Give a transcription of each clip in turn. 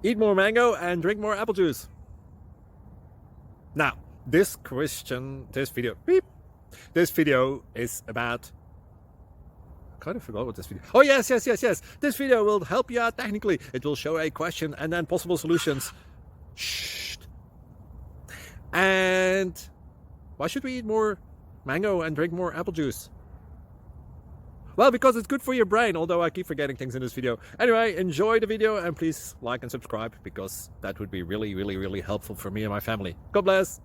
Eat more mango and drink more apple juice. Now, this video is about... I kind of forgot what this video... Oh, yes. This video will help you out technically. It will show a question and then possible solutions. Shh. And why should we eat more mango and drink more apple juice? Well, because it's good for your brain, although I keep forgetting things in this video. Anyway, enjoy the video and please like and subscribe, because that would be really helpful for me and my family. God bless!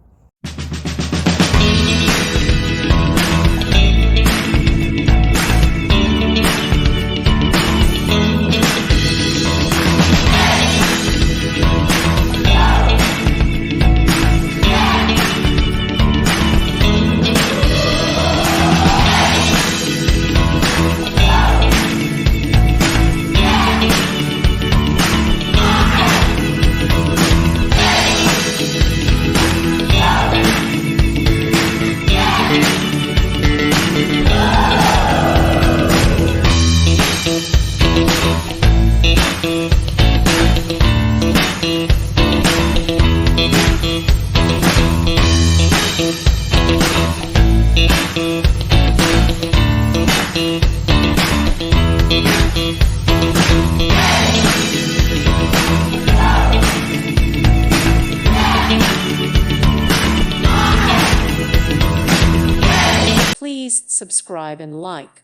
Please subscribe and like.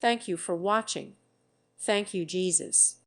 Thank you for watching. Thank you, Jesus.